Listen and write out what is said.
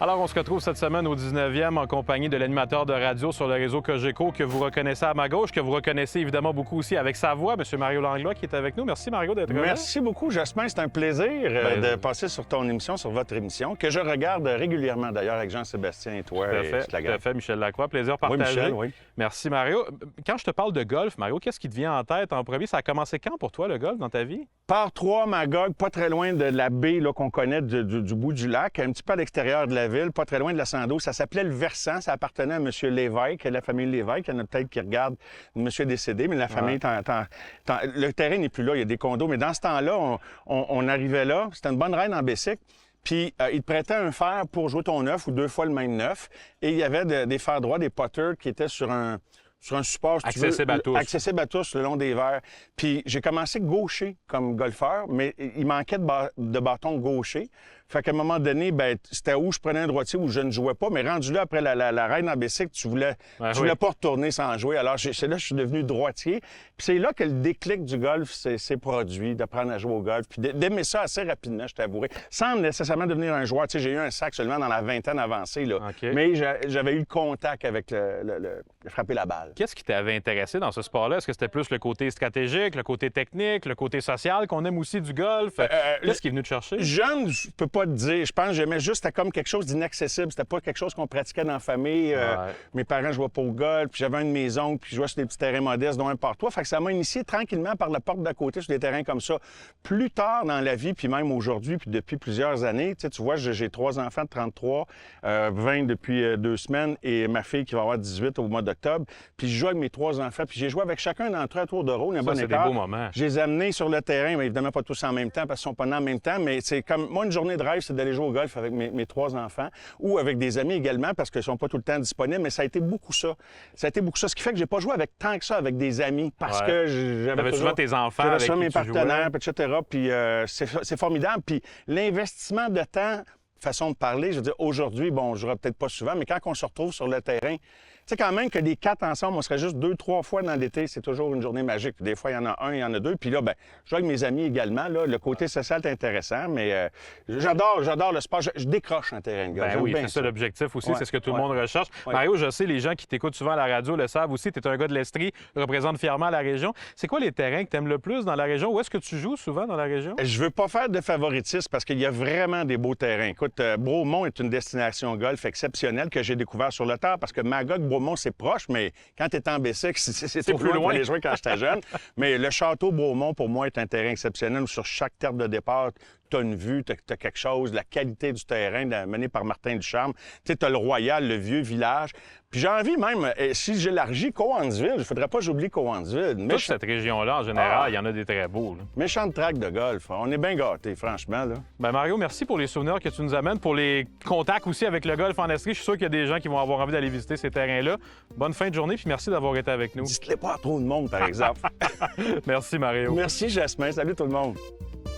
Alors, on se retrouve cette semaine au 19e en compagnie de l'animateur de radio sur le réseau Cogeco que vous reconnaissez à ma gauche, que vous reconnaissez évidemment beaucoup aussi avec sa voix, M. Mario Langlois qui est avec nous. Merci Mario d'être là. Merci beaucoup, Jasmin. C'est un plaisir de passer sur ton émission, sur votre émission, que je regarde régulièrement d'ailleurs avec Jean-Sébastien et toi. Tout à fait, Michel Lacroix. Plaisir partagé. Oui, Michel, oui. Merci Mario. Quand je te parle de golf, Mario, qu'est-ce qui te vient en tête en premier? Ça a commencé quand pour toi le golf dans ta vie? Par 3, Magog, pas très loin de la baie qu'on connaît du bout du lac, un petit peu à l'extérieur de la ville, pas très loin de la Sando. Ça s'appelait le Versant, ça appartenait à M. Lévesque, la famille Lévesque. Il y en a peut-être qui regardent monsieur décédé, mais la famille, le terrain n'est plus là, il y a des condos. Mais dans ce temps-là, on arrivait là, c'était une bonne reine en bicycle. Puis, il te prêtait un fer pour jouer ton neuf ou 2 fois le même neuf. Et il y avait des fers droits, des putters qui étaient sur un support, si accessible à tous. Accessible à tous le long des verres. Puis j'ai commencé gaucher comme golfeur, mais il manquait de bâton gaucher. Fait qu'à un moment donné, ben c'était où je prenais un droitier ou je ne jouais pas. Mais rendu là, après la reine en bicycle, tu voulais pas retourner sans jouer. Alors, c'est là que je suis devenu droitier. Puis c'est là que le déclic du golf s'est produit, d'apprendre à jouer au golf. Puis d'aimer ça assez rapidement, je t'avouerai. Sans nécessairement devenir un joueur. Tu sais, j'ai eu un sac seulement dans la vingtaine avancée, là. Okay. Mais j'avais eu le contact avec le frapper la balle. Qu'est-ce qui t'avait intéressé dans ce sport-là? Est-ce que c'était plus le côté stratégique, le côté technique, le côté social qu'on aime aussi du golf? Qu'est-ce qui est venu te chercher? Jeune, je peux pas te dire. Je pense que j'aimais juste, c'était comme quelque chose d'inaccessible. C'était pas quelque chose qu'on pratiquait dans la famille. Mes parents jouaient pas au golf, puis j'avais un de mes oncles, puis je jouais sur des petits terrains modestes, dont un par toi. Fait que ça m'a initié tranquillement par la porte d'à côté sur des terrains comme ça. Plus tard dans la vie, puis même aujourd'hui, puis depuis plusieurs années, tu vois, j'ai 3 enfants de 33, 20 depuis 2 semaines, et ma fille qui va avoir 18 au mois d'octobre. Puis je joue avec mes 3 enfants, puis j'ai joué avec chacun d'entre eux à tour de rôle, un bon écart. C'est des beaux moments. Je les ai amenés sur le terrain, mais évidemment pas tous en même temps, parce qu'ils sont pas nés en même temps, mais c'est comme, moi, une journée de rêve, c'est d'aller jouer au golf avec mes 3 enfants, ou avec des amis également, parce qu'ils sont pas tout le temps disponibles, mais ça a été beaucoup ça. Ça a été beaucoup ça, ce qui fait que j'ai pas joué avec tant que ça avec des amis, parce que j'avais toujours souvent tes enfants j'avais avec souvent qui mes tu partenaires, etc., puis c'est formidable, puis l'investissement de temps, façon de parler, je veux dire, aujourd'hui, bon, je jouerai peut-être pas souvent, mais quand on se retrouve sur le terrain, tu sais, quand même que les 4 ensemble, on serait juste 2-3 fois dans l'été, c'est toujours une journée magique. Des fois, il y en a un, il y en a 2. Puis là, ben, je joue avec mes amis également. Là, le côté social est intéressant, mais j'adore le sport. Je décroche un terrain de golf. Ben oui, c'est ça l'objectif aussi, c'est ce que tout le monde recherche. Ouais. Mario, je sais, les gens qui t'écoutent souvent à la radio le savent aussi, tu es un gars de l'Estrie, représente fièrement la région. C'est quoi les terrains que tu aimes le plus dans la région? Où est-ce que tu joues souvent dans la région? Je veux pas faire de favoritisme parce qu'il y a vraiment des beaux terrains. Écoute, Bromont est une destination golf exceptionnelle que j'ai découvert sur le tard parce que Magog, Bromont, c'est proche, mais quand tu es en bicycle, c'est plus loin pour les jouer quand j'étais jeune. Mais le château Bromont, pour moi, est un terrain exceptionnel où sur chaque terre de départ, tu as une vue, tu as quelque chose, la qualité du terrain mené par Martin Ducharme. Tu sais, tu as le Royal, le vieux village. Puis j'ai envie même, si j'élargis Cowansville, il ne faudrait pas que j'oublie Cowansville. Toute cette région-là, en général, il y en a des très beaux. Là. Méchante track de golf. On est bien gâtés, franchement. Là. Ben Mario, merci pour les souvenirs que tu nous amènes, pour les contacts aussi avec le golf en Estrie. Je suis sûr qu'il y a des gens qui vont avoir envie d'aller visiter ces terrains-là. Bonne fin de journée, puis merci d'avoir été avec nous. Dites-les pas à trop de monde, par exemple. Merci, Mario. Merci, Jasmin. Salut tout le monde.